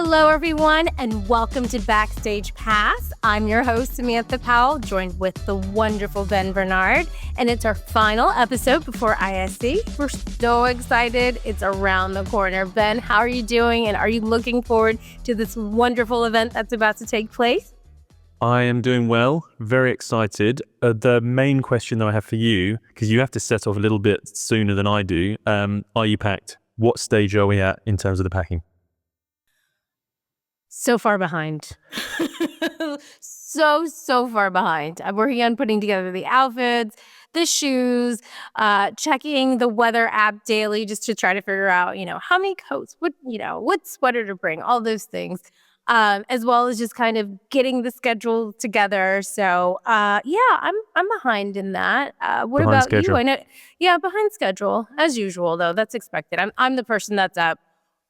Hello, everyone, and welcome to Backstage Pass. I'm your host, Samantha Powell, joined with the wonderful Barnard, and it's our final episode before ISE. We're so excited. It's around the corner. Ben, how are you doing, and are you looking forward to this wonderful event that's about to take place? I am doing well, very excited. The main question that I have for you, because you have to set off a little bit sooner than I do, are you packed? What stage are we at in terms of the packing? So far behind. so far behind. I'm working on putting together the outfits, the shoes, checking the weather app daily just to try to figure out, how many coats, what sweater to bring, all those things, as well as just kind of getting the schedule together. So, I'm behind in that. What Behind about schedule. you? I know, behind schedule as usual, though. That's expected. I'm the person that's up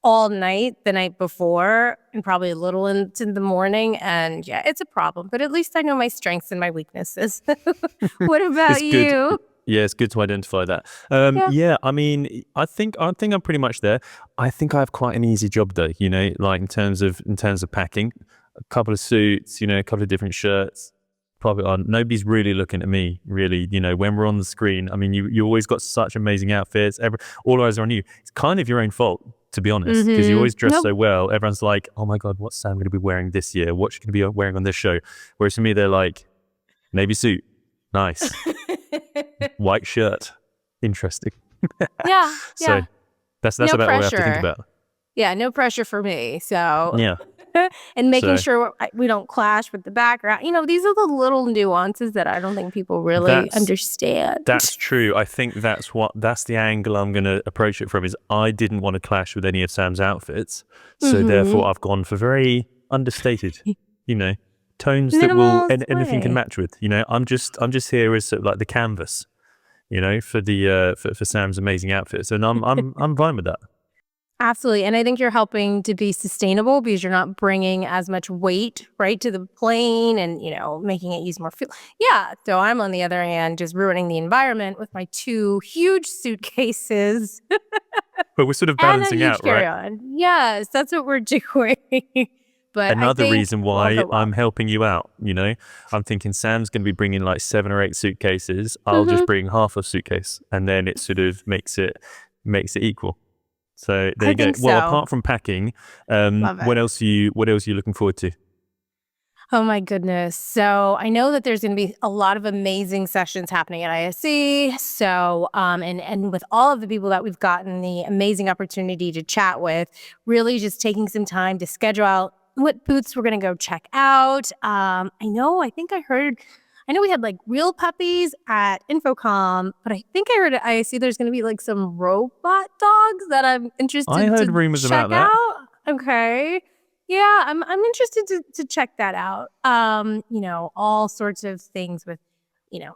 all night the night before and probably a little into the morning. And it's a problem, but at least I know my strengths and my weaknesses. What about you? Yeah, it's good to identify that. I mean, I think I'm pretty much there. I think I have quite an easy job though, like in terms of packing. A couple of suits, a couple of different shirts. Probably on. Nobody's really looking at me, really, when we're on the screen. I mean, you always got such amazing outfits. All eyes are on you. It's kind of your own fault, to be honest, because you always dress so well. Everyone's like, oh my God, what's Sam going to be wearing this year? What's she going to be wearing on this show? Whereas for me, they're like, navy suit, nice. White shirt, interesting. So that's about all we have to think about. Yeah, no pressure for me. So yeah. And making sure we don't clash with the background. These are the little nuances that I don't think people really understand. That's true. I think that's the angle I'm going to approach it from, is I didn't want to clash with any of Sam's outfits. So therefore I've gone for very understated, tones Minimal that anything can match with. I'm just here as sort of like the canvas, for the for Sam's amazing outfits. And I'm fine with that. Absolutely. And I think you're helping to be sustainable because you're not bringing as much weight, right, to the plane and, making it use more fuel. Yeah. So I'm, on the other hand, just ruining the environment with my 2 huge suitcases. But we're sort of balancing out, right? Carry-on. Yes, that's what we're doing. But another reason why I'm helping you out, I'm thinking Sam's going to be bringing like 7 or 8 suitcases. I'll just bring half a suitcase, and then it sort of makes it equal. So there you go. Well, apart from packing, what else are you looking forward to? Oh my goodness. So I know that there's going to be a lot of amazing sessions happening at ISE. So, and with all of the people that we've gotten the amazing opportunity to chat with, really just taking some time to schedule out what booths we're going to go check out. I know we had like real puppies at Infocom, but I think I heard at ISE there's going to be like some robot dogs that I'm interested to check out. I heard rumors about that. Okay. Yeah, I'm interested to check that out. All sorts of things with,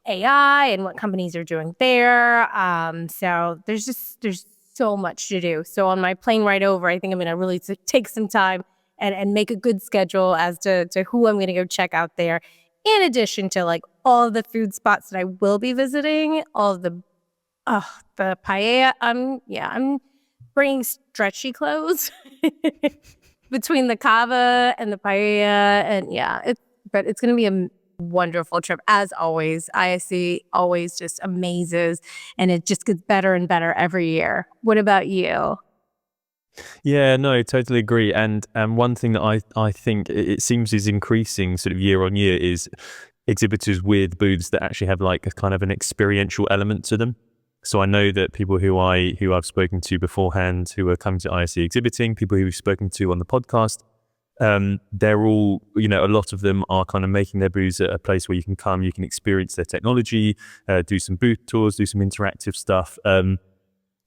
AI and what companies are doing there. So there's so much to do. So on my plane ride over, I think I'm going to really take some time and make a good schedule as to who I'm going to go check out there. In addition to like all of the food spots that I will be visiting, all of the paella. I'm bringing stretchy clothes between the cava and the paella, and but it's going to be a wonderful trip as always. ISE always just amazes, and it just gets better and better every year. What about you? Yeah, no, totally agree. And one thing that I think it seems is increasing sort of year on year is exhibitors with booths that actually have like a kind of an experiential element to them. So I know that people who I've spoken to beforehand who are coming to ISE exhibiting, people who we've spoken to on the podcast, they're all, a lot of them are kind of making their booths at a place where you can experience their technology, do some booth tours, do some interactive stuff.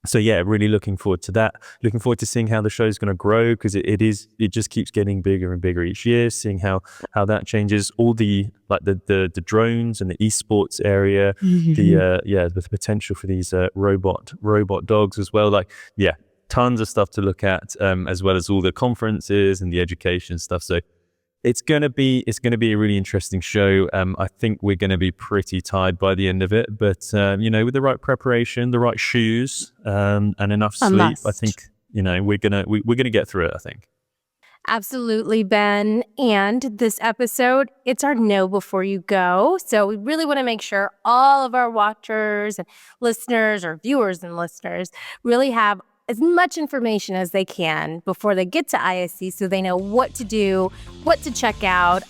So yeah, really looking forward to that. Looking forward to seeing how the show is going to grow, because it just keeps getting bigger and bigger each year. Seeing how that changes. All the drones and the esports area, the potential for these robot dogs as well. Tons of stuff to look at, as well as all the conferences and the education stuff. So it's gonna be a really interesting show. I think we're gonna be pretty tired by the end of it, but with the right preparation, the right shoes, and enough sleep, I think we're gonna get through it, I think. Absolutely, Ben. And this episode, it's our know before you go. So we really want to make sure all of our watchers and listeners, or viewers and listeners, really have as much information as they can before they get to ISE, so they know what to do, what to check out,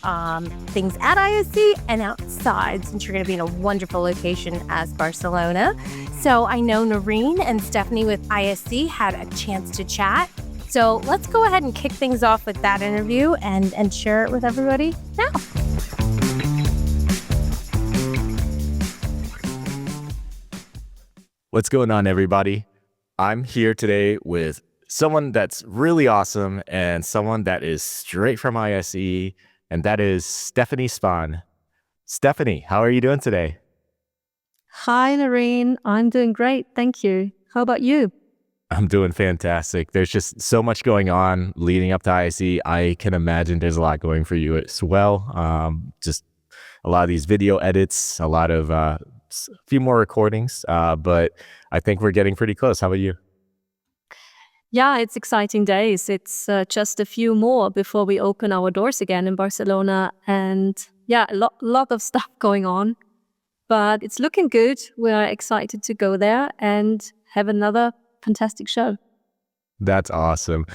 things at ISE and outside, since you're going to be in a wonderful location as Barcelona. So I know Noreen and Stefanie with ISE had a chance to chat. So let's go ahead and kick things off with that interview and share it with everybody now. What's going on, everybody? I'm here today with someone that's really awesome and someone that is straight from ISE, and that is Stefanie Span. Stefanie, how are you doing today? Hi, Noreen. I'm doing great. Thank you. How about you? I'm doing fantastic. There's just so much going on leading up to ISE. I can imagine there's a lot going for you as well. Just a lot of these video edits, a lot of a few more recordings, but I think we're getting pretty close. How about you? Yeah, it's exciting days. It's just a few more before we open our doors again in Barcelona. And yeah, a lot of stuff going on, but it's looking good. We're excited to go there and have another fantastic show. That's awesome.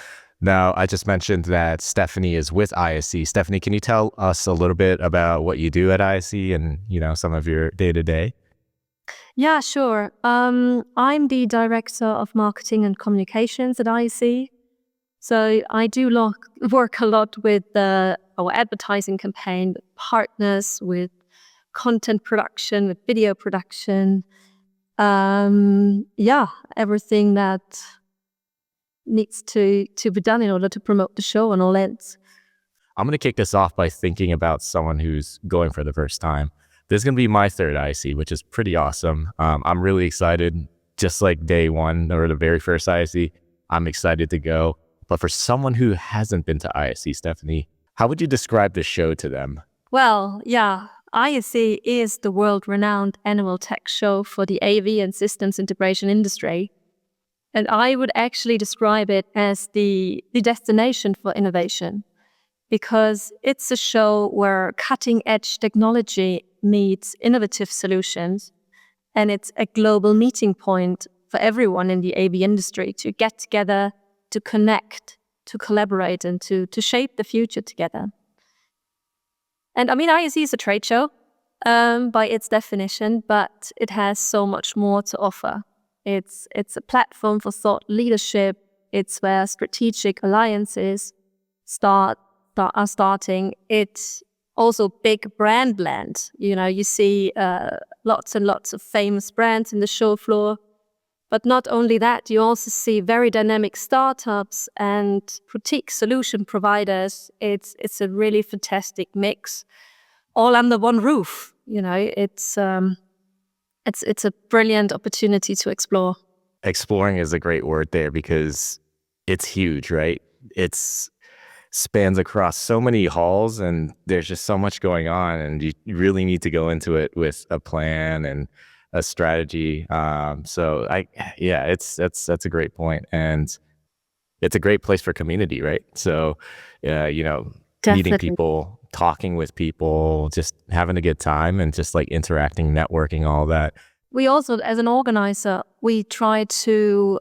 Now, I just mentioned that Stefanie is with ISE. Stefanie, can you tell us a little bit about what you do at ISE and, some of your day-to-day? Yeah, sure. I'm the director of marketing and communications at ISE. So I do work a lot with our advertising campaign, with partners, with content production, with video production. Everything that needs to be done in order to promote the show on all ends. I'm going to kick this off by thinking about someone who's going for the first time. This is going to be my third ISE, which is pretty awesome. I'm really excited, just like day one or the very first ISE. I'm excited to go. But for someone who hasn't been to ISE, Stefanie, how would you describe the show to them? Well, yeah, ISE is the world-renowned annual tech show for the AV and systems integration industry. And I would actually describe it as the destination for innovation, because it's a show where cutting-edge technology meets innovative solutions, and it's a global meeting point for everyone in the AV industry to get together, to connect, to collaborate, and to shape the future together. And I mean, ISE is a trade show by its definition, but it has so much more to offer. It's a platform for thought leadership. It's where strategic alliances are starting. It's also big brand land. You see lots and lots of famous brands in the show floor. But not only that, you also see very dynamic startups and boutique solution providers. It's a really fantastic mix, all under one roof. It's a brilliant opportunity to explore. Exploring is a great word there because it's huge, right? It's spans across so many halls and there's just so much going on, and you really need to go into it with a plan and a strategy. That's a great point. And it's a great place for community, right? So, Definitely. meeting people, talking with people, just having a good time and just like interacting, networking, all that. We also, as an organizer, we try to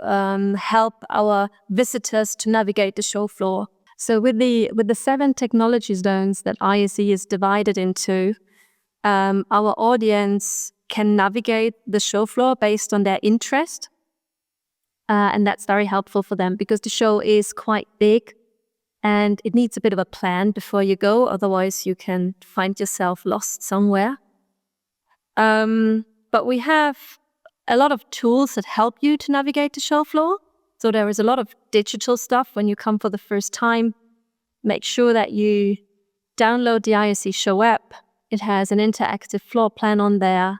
help our visitors to navigate the show floor. So with the 7 technology zones that ISE is divided into, our audience can navigate the show floor based on their interest. And that's very helpful for them because the show is quite big and it needs a bit of a plan before you go. Otherwise, you can find yourself lost somewhere. But we have a lot of tools that help you to navigate the show floor. So there is a lot of digital stuff when you come for the first time. Make sure that you download the ISE Show app. It has an interactive floor plan on there.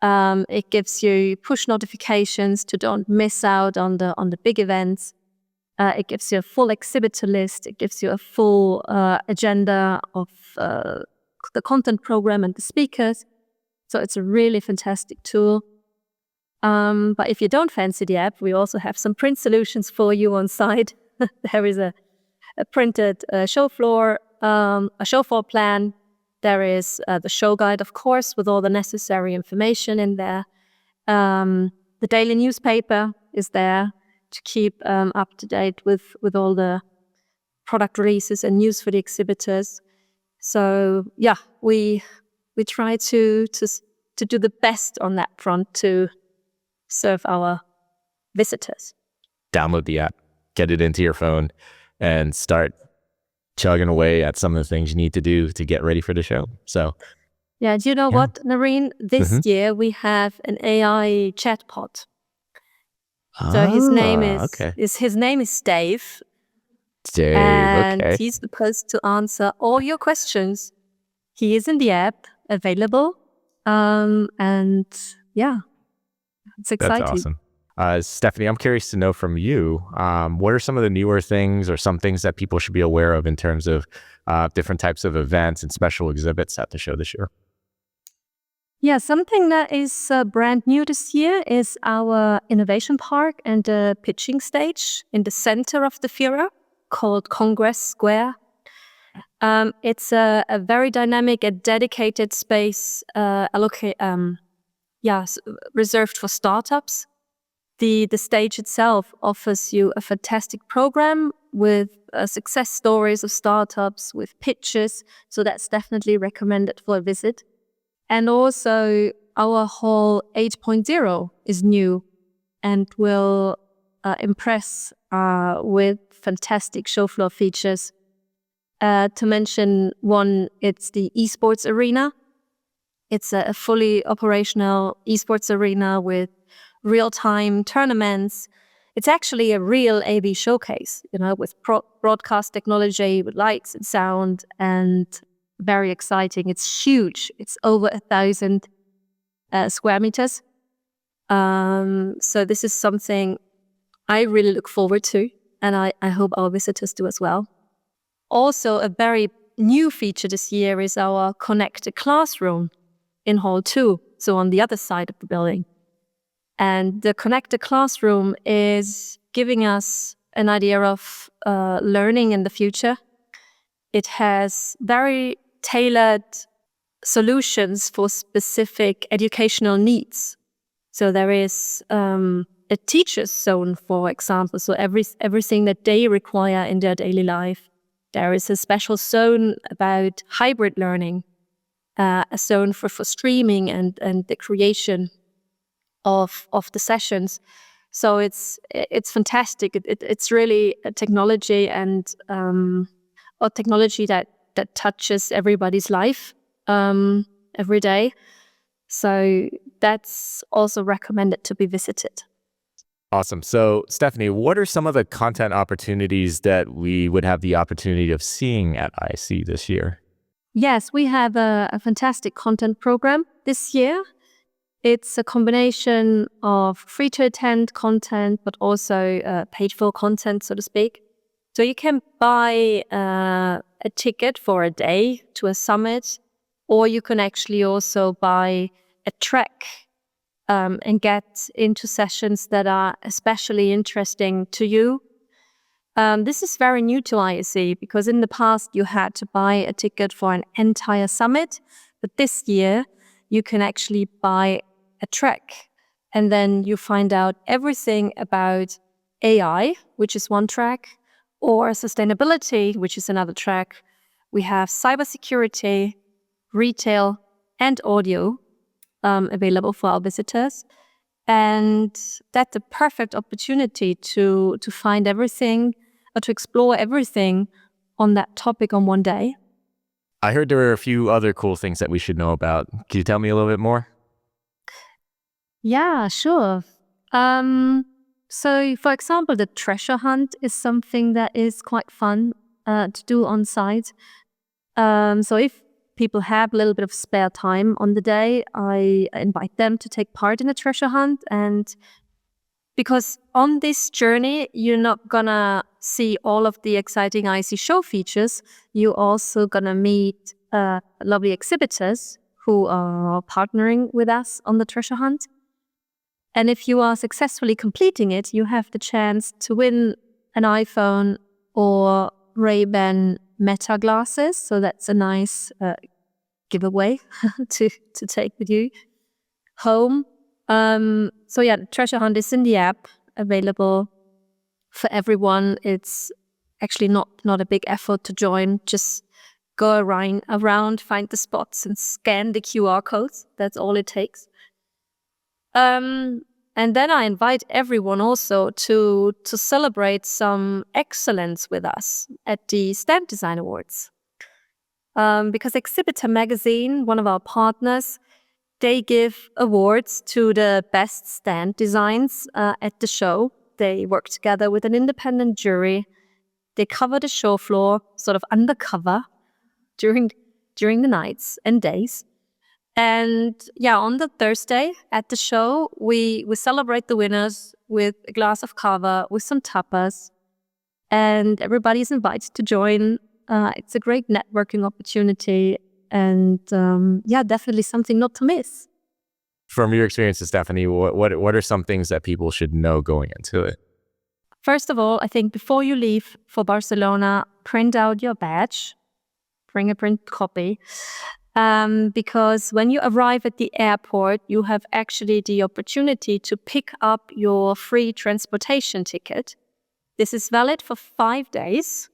It gives you push notifications to don't miss out on the big events. It gives you a full exhibitor list. It gives you a full agenda of the content program and the speakers. So it's a really fantastic tool. But if you don't fancy the app, we also have some print solutions for you on site. There is a a printed show floor plan. There is the show guide, of course, with all the necessary information in there. The daily newspaper is there to keep up to date with all the product releases and news for the exhibitors. So yeah, we try to do the best on that front to serve our visitors. Download the app, get it into your phone, and start chugging away at some of the things you need to do to get ready for the show. So yeah, do you know what, Nareen? This year we have an AI chatbot. So his name is Dave. Dave, and okay. he's supposed to answer all your questions. He is in the app, available. And yeah, it's exciting. That's awesome. Stefanie, I'm curious to know from you, what are some of the newer things or some things that people should be aware of in terms of different types of events and special exhibits at the show this year? Yeah, something that is brand new this year is our innovation park and the pitching stage in the center of the Führer called Congress Square. It's a very dynamic and dedicated space reserved for startups. The stage itself offers you a fantastic program with success stories of startups, with pitches, so that's definitely recommended for a visit. And also, our hall 8.0 is new and will impress with fantastic show floor features. To mention one, it's the esports arena. It's a fully operational esports arena with real-time tournaments. It's actually a real AV showcase, with broadcast technology, with lights and sound, and very exciting. It's huge. It's over 1,000 square meters. So this is something I really look forward to, and I hope our visitors do as well. Also, a very new feature this year is our connected classroom in Hall 2, so on the other side of the building. And the connected classroom is giving us an idea of learning in the future. It has very tailored solutions for specific educational needs. So there is a teacher's zone, for example, so everything that they require in their daily life. There is a special zone about hybrid learning, a zone for streaming and the creation of the sessions. So it's fantastic. It's really a technology and a technology that touches everybody's life every day. So that's also recommended to be visited. Awesome. So, Stefanie, what are some of the content opportunities that we would have the opportunity of seeing at ISE this year? Yes, we have a fantastic content program this year. It's a combination of free to attend content, but also paid for content, so to speak. So you can buy a ticket for a day to a summit, or you can actually also buy a track and get into sessions that are especially interesting to you. This is very new to ISE because in the past you had to buy a ticket for an entire summit, but this year you can actually buy a track and then you find out everything about AI, which is one track, or sustainability, which is another track. We have cybersecurity, retail, and audio available for our visitors. And that's a perfect opportunity to find everything, or to explore everything on that topic on one day. I heard there were a few other cool things that we should know about. Can you tell me a little bit more? Yeah, sure. So, for example, the treasure hunt is something that is quite fun to do on site. So if people have a little bit of spare time on the day, I invite them to take part in a treasure hunt. And because on this journey, you're not gonna see all of the exciting ISE show features, you're also gonna meet lovely exhibitors who are partnering with us on the treasure hunt. And if you are successfully completing it, you have the chance to win an iPhone or Ray-Ban Meta glasses. So that's a nice giveaway to take with you home. So yeah, the treasure hunt is in the app, available for everyone. It's actually not a big effort to join. Just go around, find the spots and scan the QR codes. That's all it takes. And then I invite everyone also to celebrate some excellence with us at the Stand Design Awards. Because Exhibitor Magazine, one of our partners, they give awards to the best stand designs at the show. They work together with an independent jury. They cover the show floor, sort of undercover, during the nights and days. And yeah, on the Thursday at the show, we celebrate the winners with a glass of cava, with some tapas, and everybody's invited to join. It's a great networking opportunity, and yeah, definitely something not to miss. From your experiences, Stefanie, what are some things that people should know going into it? First of all, I think before you leave for Barcelona, print out your badge, bring a print copy. Because when you arrive at the airport, you have actually the opportunity to pick up your free transportation ticket. This is valid for 5 days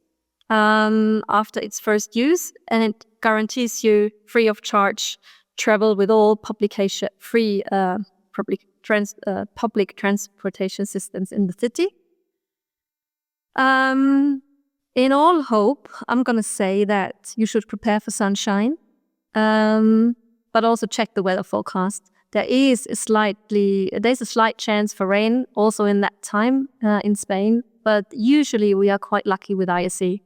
after its first use, and it guarantees you free of charge travel with all public transportation systems in the city. In all hope, I'm going to say that you should prepare for sunshine. But also check the weather forecast. There's a slight chance for rain also in that time in Spain, but usually we are quite lucky with ISE,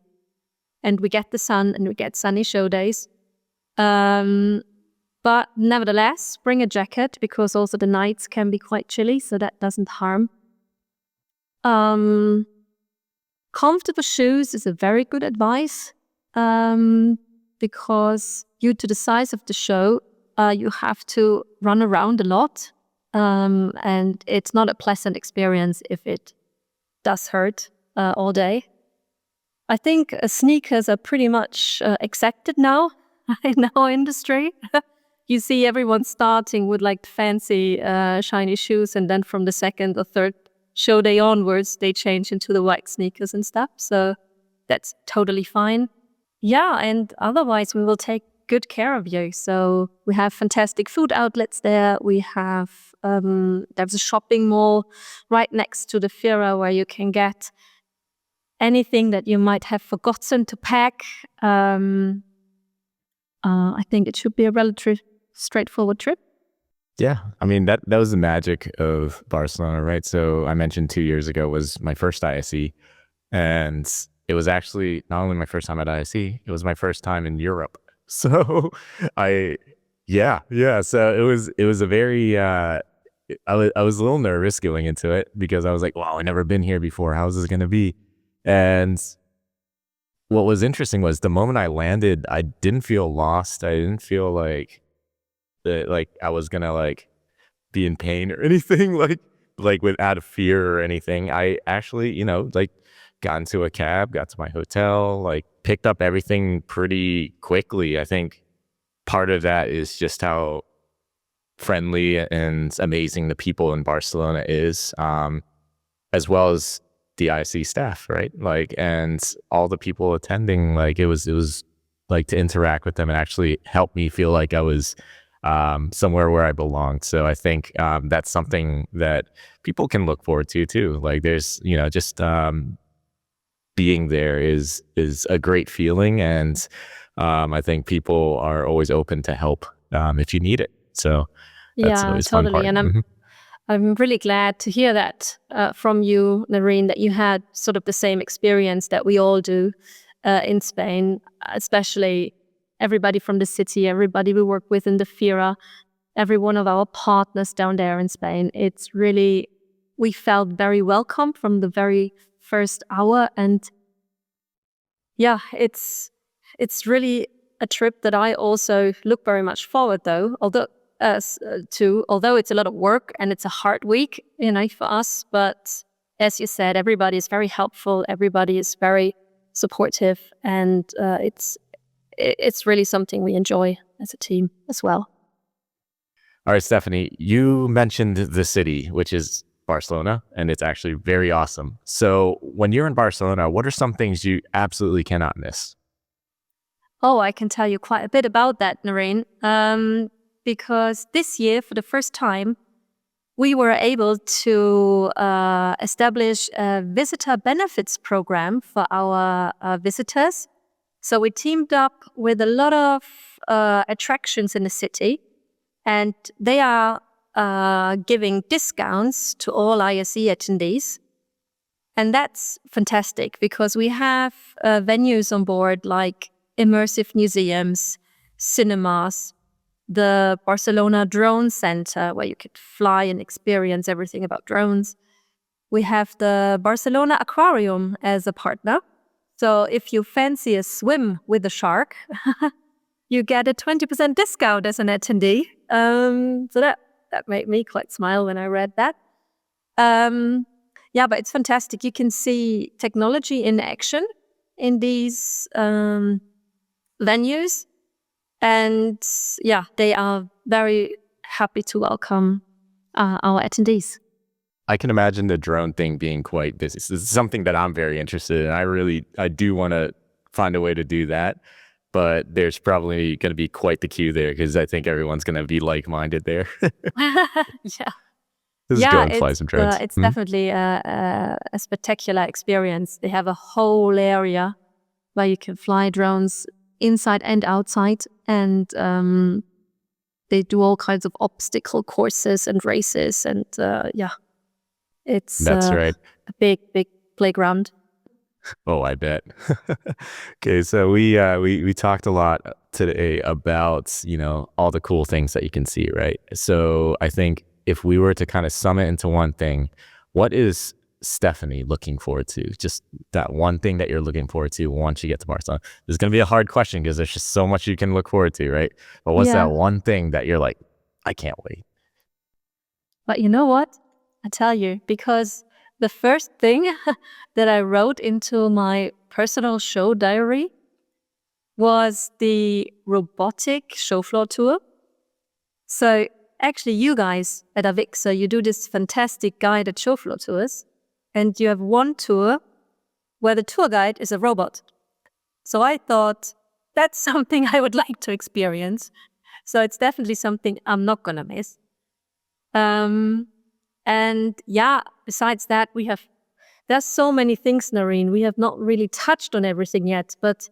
and we get the sun and we get sunny show days. But nevertheless, bring a jacket, because also the nights can be quite chilly, so that doesn't harm. Comfortable shoes is a very good advice. Because due to the size of the show, you have to run around a lot, and it's not a pleasant experience if it does hurt all day. I think sneakers are pretty much accepted now in our industry. You see everyone starting with like fancy shiny shoes, and then from the second or third show day onwards, they change into the white sneakers and stuff. So that's totally fine. Yeah, and otherwise we will take good care of you. So we have fantastic food outlets there. We have there's a shopping mall right next to the Fira where you can get anything that you might have forgotten to pack. I think it should be a relatively straightforward trip. Yeah, I mean, that was the magic of Barcelona, right? So I mentioned 2 years ago was my first ISE, and it was actually not only my first time at ISE, it was my first time in Europe. So so it was a very, I was a little nervous going into it, because I was like, wow, I've never been here before. How's this going to be? And what was interesting was the moment I landed, I didn't feel lost. I didn't feel like I was going to like be in pain or anything, like without a fear or anything. I actually, got into a cab, got to my hotel, like picked up everything pretty quickly. I think part of that is just how friendly and amazing the people in Barcelona is, as well as the ISE staff, right? Like, and all the people attending, like it was like to interact with them and actually help me feel like I was somewhere where I belonged. So I think that's something that people can look forward to too. Like there's, just being there is a great feeling, and I think people are always open to help if you need it. So that's Yeah, always fun part. totally. And I'm really glad to hear that from you, Nareen, that you had sort of the same experience that we all do in Spain, especially everybody from the city, everybody we work with in the Fira, every one of our partners down there in Spain. It's really, we felt very welcome from the very first hour. And yeah, it's really a trip that I also look very much forward although it's a lot of work and it's a hard week, for us. But as you said, everybody is very helpful. Everybody is very supportive, and it's really something we enjoy as a team as well. All right, Stefanie, you mentioned the city, which is Barcelona, and it's actually very awesome. So when you're in Barcelona, what are some things you absolutely cannot miss? Oh, I can tell you quite a bit about that, Noreen, because this year, for the first time, we were able to establish a visitor benefits program for our visitors. So we teamed up with a lot of attractions in the city, and they are giving discounts to all ISE attendees. And that's fantastic because we have venues on board like immersive museums, cinemas, the Barcelona Drone Center, where you could fly and experience everything about drones. We have the Barcelona Aquarium as a partner. So if you fancy a swim with a shark, you get a 20% discount as an attendee. So that made me quite smile when I read that. Yeah, but it's fantastic. You can see technology in action in these venues. And yeah, they are very happy to welcome our attendees. I can imagine the drone thing being quite busy. So this is something that I'm very interested in. I do want to find a way to do that, but there's probably going to be quite the queue there because I think everyone's going to be like-minded there. Yeah. This is go and fly some drones. It's definitely a spectacular experience. They have a whole area where you can fly drones inside and outside, and they do all kinds of obstacle courses and races, and yeah, that's right. A big playground. Oh, I bet. Okay, so we talked a lot today about, all the cool things that you can see, right? So I think if we were to kind of sum it into one thing, what is Stefanie looking forward to? Just that one thing that you're looking forward to once you get to Barcelona. This is going to be a hard question because there's just so much you can look forward to, right? But what's that one thing that you're like, I can't wait? But you know what? I tell you, because the first thing that I wrote into my personal show diary was the robotic show floor tour. So actually, you guys at AVIXA, you do this fantastic guided show floor tours. And you have one tour where the tour guide is a robot. So I thought that's something I would like to experience. So it's definitely something I'm not going to miss. And yeah, besides that, there's so many things, Noreen. We have not really touched on everything yet. But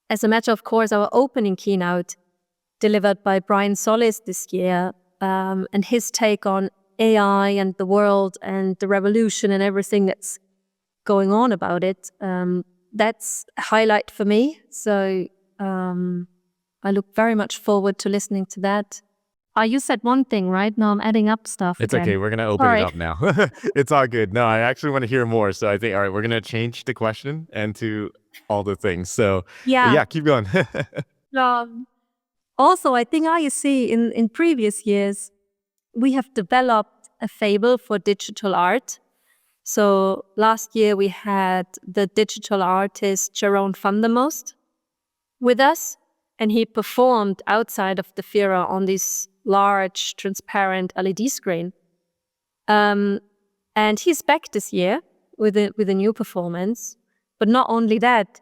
as a matter of course, our opening keynote delivered by Brian Solis this year, and his take on AI and the world and the revolution and everything that's going on about it, that's a highlight for me. So I look very much forward to listening to that. You said one thing, right? Now I'm adding up stuff. It's again. okay. We're going to open it up now. It's all good. No, I actually want to hear more. So I think, all right, we're going to change the question and to all the things. So yeah keep going. Also, I think ISE in previous years, we have developed a fable for digital art. So last year we had the digital artist Jerome van der Most with us, and he performed outside of the Fira on this large transparent LED screen. And he's back this year with a new performance. But not only that,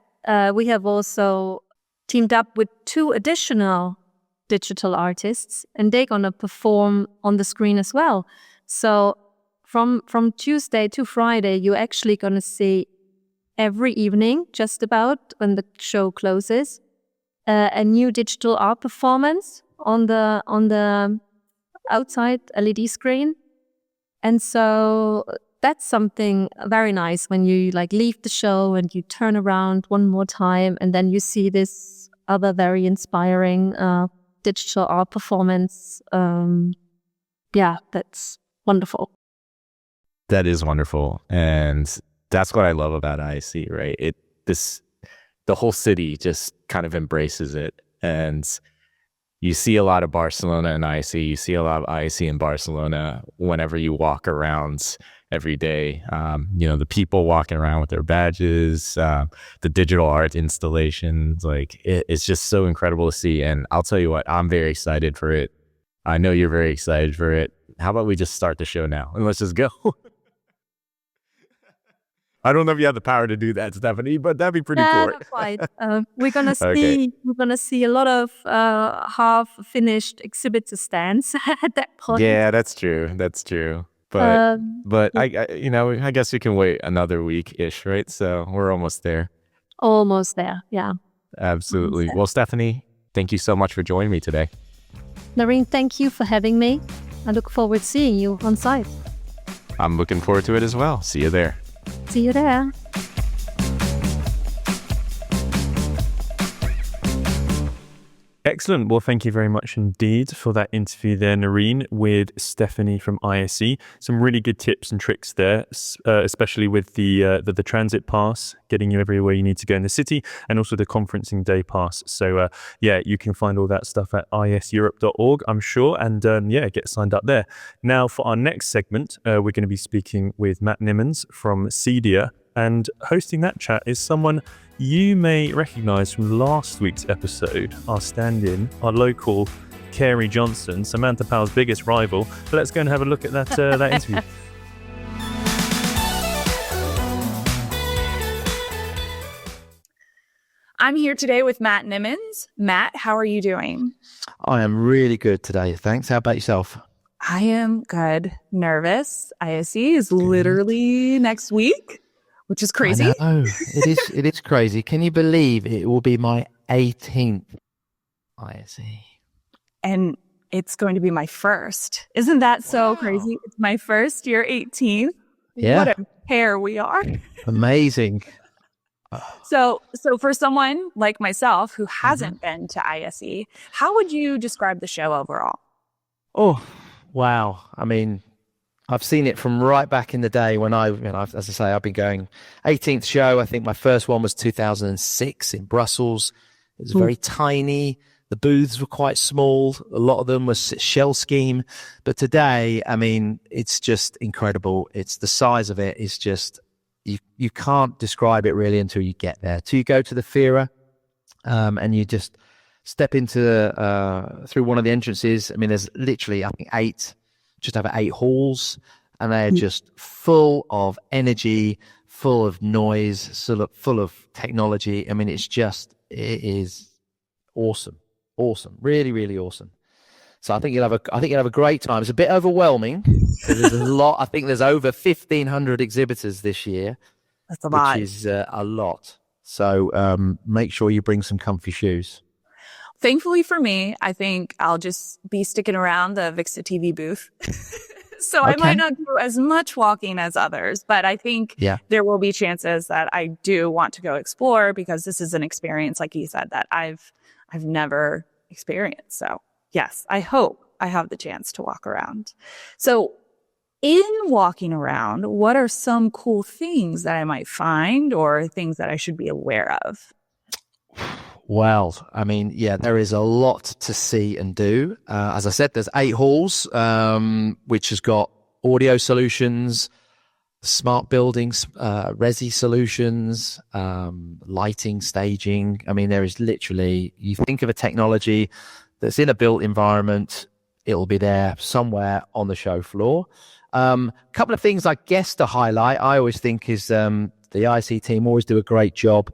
we have also teamed up with 2 additional digital artists, and they're going to perform on the screen as well. So from Tuesday to Friday, you're actually going to see every evening, just about when the show closes, a new digital art performance on the outside LED screen. And so that's something very nice when you leave the show and you turn around one more time, and then you see this other very inspiring digital art performance. Yeah, that's wonderful. That is wonderful. And that's what I love about ISE, right? The whole city just kind of embraces it. And you see a lot of Barcelona and ISE. You see a lot of ISE in Barcelona whenever you walk around every day. The people walking around with their badges, the digital art installations, like it's just so incredible to see. And I'll tell you what, I'm very excited for it. I know you're very excited for it. How about we just start the show now and let's just go? I don't know if you have the power to do that, Stefanie, but that'd be pretty cool. Not quite. We're gonna see a lot of half-finished exhibitor stands at that point. Yeah, that's true. But I guess you can wait another week-ish, right? So we're almost there. Almost there. Yeah. Absolutely. Well, Stefanie, thank you so much for joining me today. Nareen, thank you for having me. I look forward to seeing you on site. I'm looking forward to it as well. See you there. See you there. Excellent. Well, thank you very much indeed for that interview there, Nareen, with Stefanie from ISE. Some really good tips and tricks there, especially with the transit pass, getting you everywhere you need to go in the city, and also the conferencing day pass. So, you can find all that stuff at iseurope.org, I'm sure, and get signed up there. Now, for our next segment, we're going to be speaking with Matt Nimmons from CEDIA, and hosting that chat is someone you may recognise from last week's episode, our stand-in, our local Carey Johnson, Samantha Powell's biggest rival. But let's go and have a look at that interview. I'm here today with Matt Nimmons. Matt, how are you doing? I am really good today. Thanks. How about yourself? I am good. Nervous. ISE is literally next week, which is crazy. I know. It is crazy. Can you believe it will be my 18th ISE? And it's going to be my first. Isn't that so crazy? It's my first year, 18. Yeah. What a pair we are. Amazing. So for someone like myself who hasn't been to ISE, how would you describe the show overall? Oh, wow. I mean, I've seen it from right back in the day when as I say, I've been going 18th show. I think my first one was 2006 in Brussels. It was very tiny. The booths were quite small. A lot of them was shell scheme. But today, I mean, it's just incredible. It's the size of it is just, you can't describe it really until you get there. Till you go to the Fira, and you just step into through one of the entrances. I mean, there's literally, I think, just over 8 halls, and they're just full of energy, full of noise, full of technology. I mean, it is awesome, really, really awesome. So I think you'll have a great time. It's a bit overwhelming because there's a lot. I think there's over 1,500 exhibitors this year. That's a lot. Which is a lot. So make sure you bring some comfy shoes. Thankfully for me, I think I'll just be sticking around the AVIXA TV booth. So I might not do as much walking as others, but I think there will be chances that I do want to go explore because this is an experience, like you said, that I've never experienced. So yes, I hope I have the chance to walk around. So in walking around, what are some cool things that I might find or things that I should be aware of? Well, I mean, there is a lot to see and do. As I said, there's 8 halls, which has got audio solutions, smart buildings, resi solutions, lighting, staging. I mean, there is literally, you think of a technology that's in a built environment, it'll be there somewhere on the show floor. Couple of things I guess to highlight, I always think is the ISE team always do a great job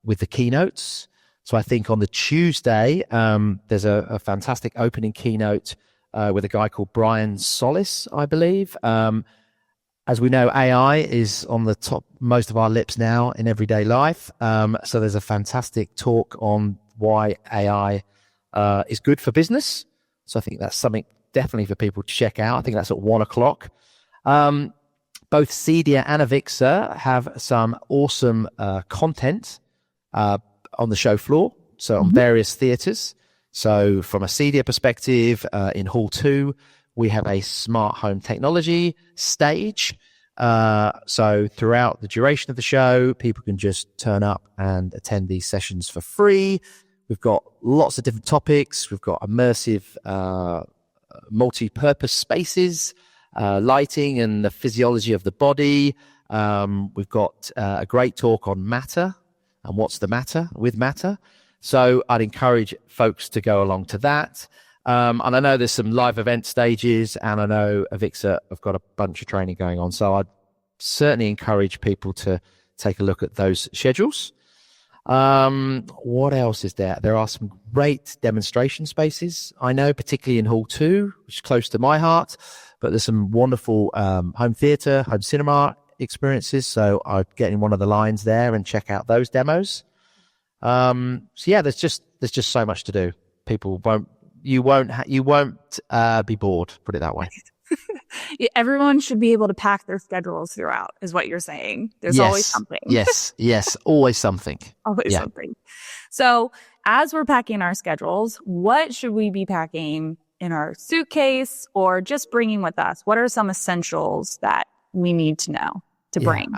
with the keynotes. So I think on the Tuesday, there's a fantastic opening keynote with a guy called Brian Solis, I believe. As we know, AI is on the top most of our lips now in everyday life. So there's a fantastic talk on why AI is good for business. So I think that's something definitely for people to check out. I think that's at 1:00. Both CEDIA and AVIXA have some awesome content on the show floor, so on various theatres. So from a CEDIA perspective, in Hall 2, we have a smart home technology stage. So throughout the duration of the show, people can just turn up and attend these sessions for free. We've got lots of different topics. We've got immersive, multi-purpose spaces, lighting and the physiology of the body. We've got a great talk on matter and what's the matter with matter. So I'd encourage folks to go along to that. And I know there's some live event stages, and I know AVIXA have got a bunch of training going on. So I'd certainly encourage people to take a look at those schedules. What else is there? There are some great demonstration spaces, I know, particularly in Hall 2, which is close to my heart, but there's some wonderful home theatre, home cinema experiences. So I'd get in one of the lines there and check out those demos. So yeah, there's just so much to do. People won't be bored, put it that way. Everyone should be able to pack their schedules throughout, is what you're saying. There's always something. Yes, always something. Always something. So as we're packing our schedules, what should we be packing in our suitcase or just bringing with us? What are some essentials that we need to know to bring?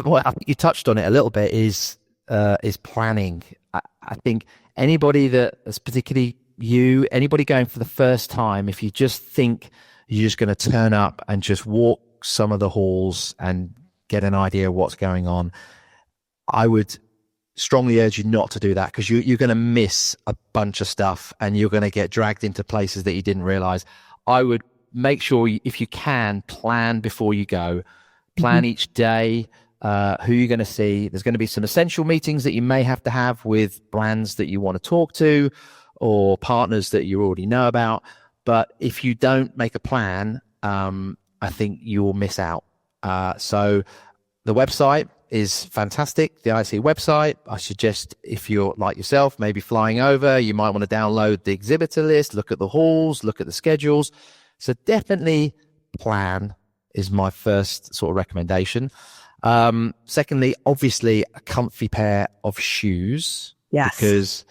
Well, I think you touched on it a little bit, is planning. I think anybody that's particularly anybody going for the first time, if you just think you're just going to turn up and just walk some of the halls and get an idea of what's going on, I would strongly urge you not to do that, because you're going to miss a bunch of stuff and you're going to get dragged into places that you didn't realize. I would make sure, if you can, plan before you go. Plan each day, who you're going to see. There's going to be some essential meetings that you may have to have with brands that you want to talk to or partners that you already know about. But if you don't make a plan, I think you will miss out. So the website is fantastic, the ISE website. I suggest, if you're like yourself, maybe flying over, you might want to download the exhibitor list, look at the halls, look at the schedules. So definitely plan is my first sort of recommendation. Secondly, obviously a comfy pair of shoes. Yes. Because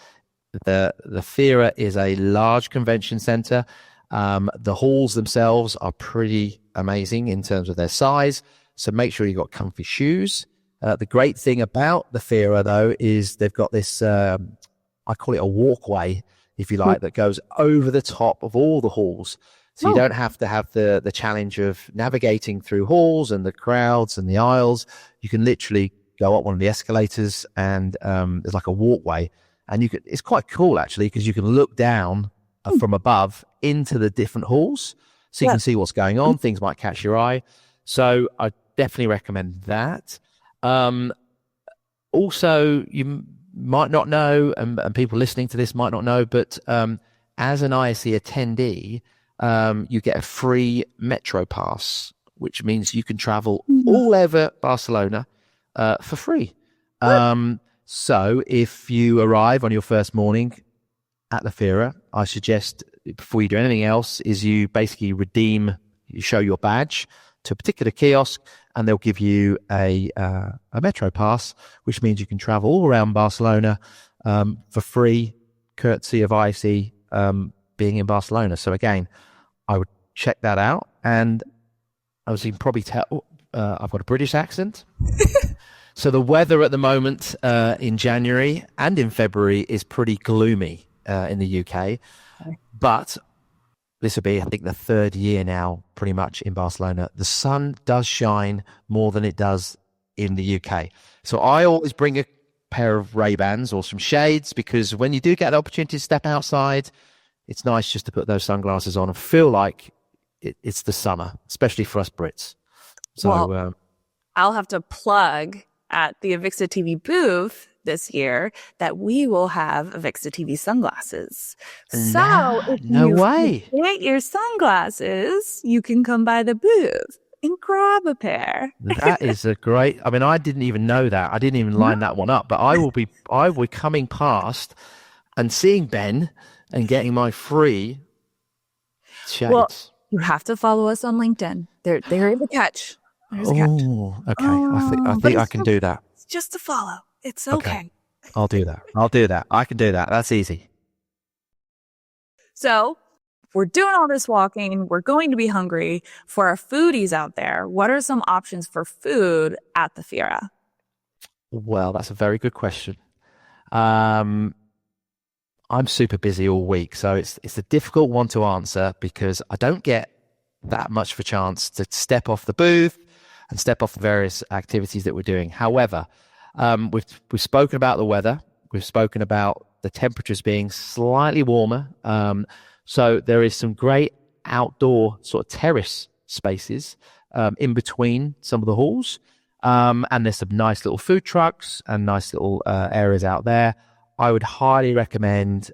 the FIRA is a large convention center. The halls themselves are pretty amazing in terms of their size. So make sure you've got comfy shoes. The great thing about the FIRA, though, is they've got this, I call it a walkway, if you like, that goes over the top of all the halls. So you don't have to have the challenge of navigating through halls and the crowds and the aisles. You can literally go up one of the escalators, and there's like a walkway. And it's quite cool, actually, because you can look down from above into the different halls. So you can see what's going on. Things might catch your eye. So I definitely recommend that. Also, you might not know, and people listening to this might not know, but as an ISE attendee, you get a free metro pass, which means you can travel all over Barcelona for free. So if you arrive on your first morning at the FIRA, I suggest, before you do anything else, is you basically you show your badge to a particular kiosk, and they'll give you a metro pass, which means you can travel all around Barcelona for free, courtesy of ISE being in Barcelona. So again, I would check that out. And as you can probably tell, I've got a British accent. So the weather at the moment in January and in February is pretty gloomy in the UK. But this will be, I think, the third year now, pretty much, in Barcelona. The sun does shine more than it does in the UK. So I always bring a pair of Ray-Bans or some shades, because when you do get the opportunity to step outside, it's nice just to put those sunglasses on and feel like it's the summer, especially for us Brits. So I'll have to plug at the AVIXA TV booth this year that we will have AVIXA TV sunglasses. So if you get your sunglasses, you can come by the booth and grab a pair. That is a great, I mean, I didn't even know that. I didn't even line that one up, but I will be coming past and seeing Ben and getting my free shades. Well, you have to follow us on LinkedIn. There is a catch. There's a catch. Okay. I think I can do that. It's just a follow. It's okay. I'll do that. I can do that. That's easy. So we're doing all this walking. We're going to be hungry. For our foodies out there, what are some options for food at the FIRA? Well, that's a very good question. I'm super busy all week, so it's a difficult one to answer because I don't get that much of a chance to step off the booth and step off the various activities that we're doing. However, we've spoken about the weather. We've spoken about the temperatures being slightly warmer. So there is some great outdoor sort of terrace spaces in between some of the halls. And there's some nice little food trucks and nice little areas out there. I would highly recommend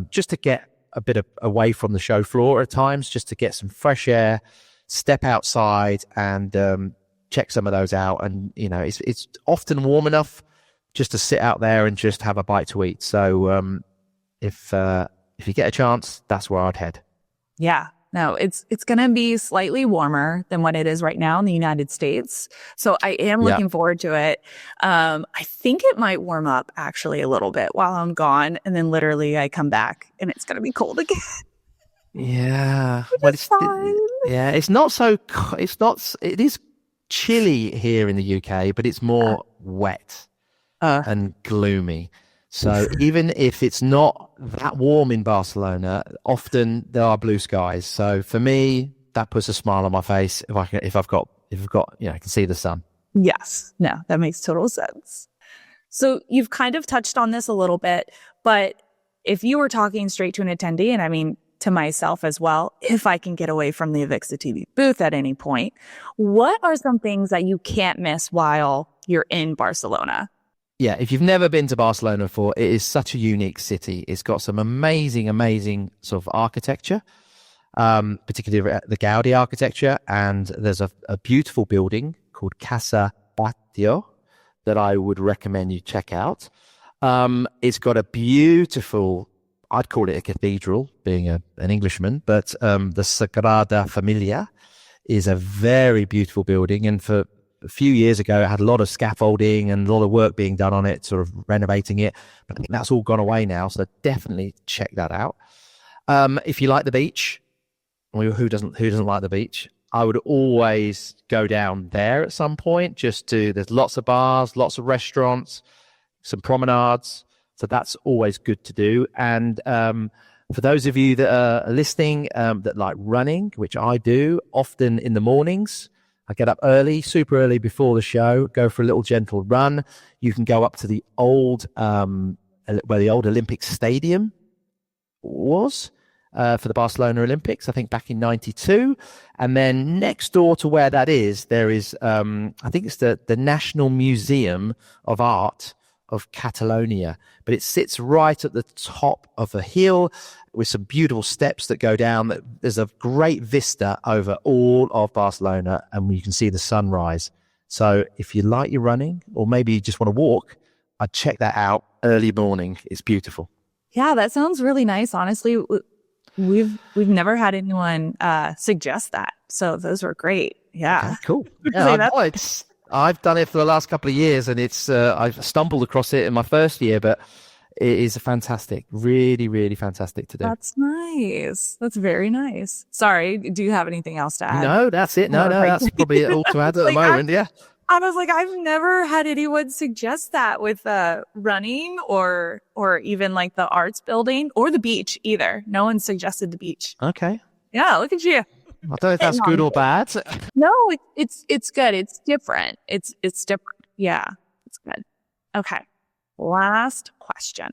just to get a bit away from the show floor at times, just to get some fresh air, step outside and check some of those out. And, you know, it's often warm enough just to sit out there and just have a bite to eat. So if you get a chance, that's where I'd head. Yeah. No, it's going to be slightly warmer than what it is right now in the United States. So I am looking forward to it. I think it might warm up actually a little bit while I'm gone. And then literally I come back and it's going to be cold again. Yeah. It's fine. It is chilly here in the UK, but it's more wet and gloomy. So even if it's not that warm in Barcelona, often there are blue skies. So for me, that puts a smile on my face if I've got I can see the sun. Yes. No, that makes total sense. So you've kind of touched on this a little bit, but if you were talking straight to an attendee, and I mean to myself as well, if I can get away from the AVIXA TV booth at any point, what are some things that you can't miss while you're in Barcelona? Yeah, if you've never been to Barcelona before, it is such a unique city. It's got some amazing sort of architecture, particularly the Gaudi architecture. And there's a beautiful building called Casa Patio that I would recommend you check out. It's got a beautiful, I'd call it a cathedral, being an Englishman, but the Sagrada Familia is a very beautiful building. And for a few years ago, it had a lot of scaffolding and a lot of work being done on it, sort of renovating it. But I think that's all gone away now. So definitely check that out. If you like the beach, who doesn't like the beach? I would always go down there at some point. There's lots of bars, lots of restaurants, some promenades. So that's always good to do. And for those of you that are listening, that like running, which I do often in the mornings, I get up early, super early before the show, go for a little gentle run. You can go up to the old, where the old Olympic Stadium was for the Barcelona Olympics, I think back in 92. And then next door to where that is, there is, I think it's the National Museum of Art of Catalonia. But it sits right at the top of a hill with some beautiful steps that go down. There's a great vista over all of Barcelona, and you can see the sunrise. So if you like your running, or maybe you just want to walk, I'd check that out early morning. It's beautiful. Yeah, that sounds really nice. Honestly, we've never had anyone suggest that. So those were great. Yeah. Okay, cool. Yeah, I've done it for the last couple of years, and it's I've stumbled across it in my first year, but it is fantastic. Really, really fantastic to do. That's nice. That's very nice. Sorry, do you have anything else to add? No, that's it. No, that's probably all to add at the moment. Yeah. I was like, I've never had anyone suggest that with running or even like the arts building or the beach either. No one suggested the beach. Okay. Yeah, look at you. I don't know if that's good or bad. No, it's good. It's different. It's different. Yeah, it's good. Okay. Last question.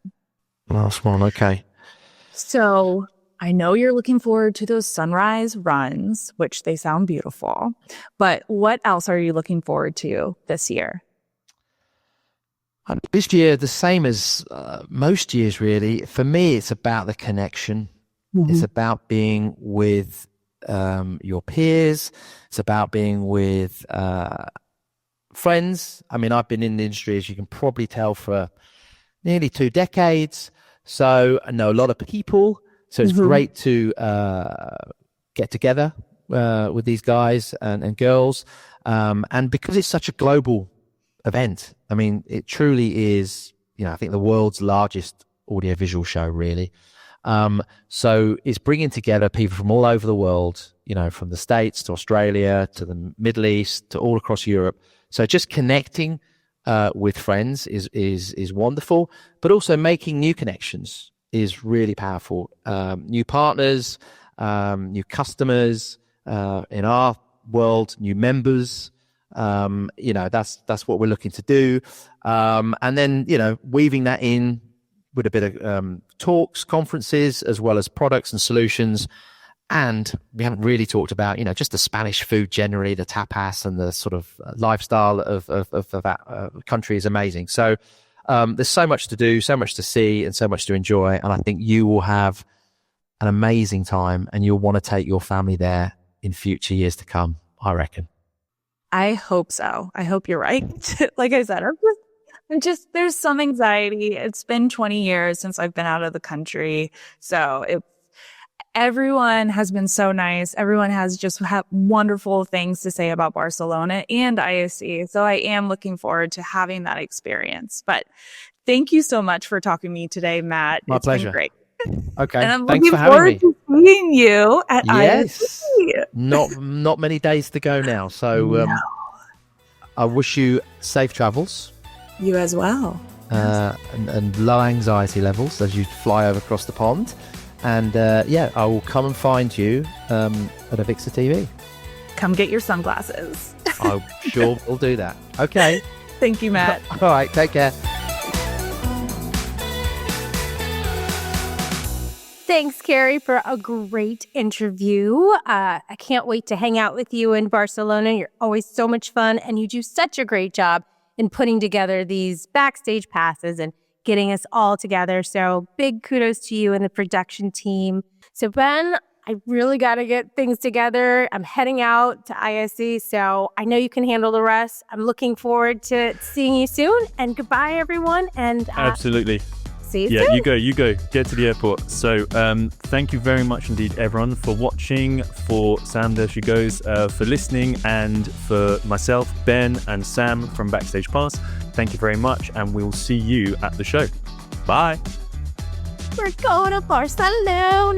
Last one. Okay. So I know you're looking forward to those sunrise runs, which they sound beautiful, but what else are you looking forward to this year? This year, the same as most years, really. For me, it's about the connection. Mm-hmm. It's about being with your peers. It's about being with friends. I mean, I've been in the industry, as you can probably tell, for nearly 2 decades. So I know a lot of people. So it's great to get together with these guys and girls. And because it's such a global event, I mean, it truly is, I think the world's largest audiovisual show, really. So it's bringing together people from all over the world, from the States to Australia to the Middle East to all across Europe. So just connecting with friends is wonderful, but also making new connections. is really powerful. New partners, new customers, in our world, new members. That's what we're looking to do. And then, weaving that in with a bit of talks, conferences, as well as products and solutions. And we haven't really talked about, just the Spanish food generally, the tapas and the sort of lifestyle of that country is amazing. So there's so much to do, so much to see, and so much to enjoy. And I think you will have an amazing time, and you'll want to take your family there in future years to come, I reckon. I hope so. I hope you're right. Like I said, there's some anxiety. It's been 20 years since I've been out of the country. So everyone has been so nice. Everyone has just wonderful things to say about Barcelona and ISE. So I am looking forward to having that experience. But thank you so much for talking to me today, Matt. My pleasure. Been great. Okay. And I'm Thanks looking for having forward me. to seeing you at Yes. ISE. Not many days to go now. So I wish you safe travels. You as well. And low anxiety levels as you fly over across the pond. And I will come and find you at AVIXA TV. Come get your sunglasses. I'm sure we'll do that. Okay. Thank you, Matt. All right. Take care. Thanks, Carrie, for a great interview. I can't wait to hang out with you in Barcelona. You're always so much fun, and you do such a great job in putting together these backstage passes and getting us all together. So big kudos to you and the production team. So Ben, I really got to get things together. I'm heading out to ISE, so I know you can handle the rest. I'm looking forward to seeing you soon. And goodbye, everyone. And Absolutely. See you soon. You go. Get to the airport. So thank you very much indeed, everyone, for watching, for Sam, there she goes, for listening, and for myself, Ben, and Sam from Backstage Pass. Thank you very much, and we'll see you at the show. Bye. We're going to Barcelona.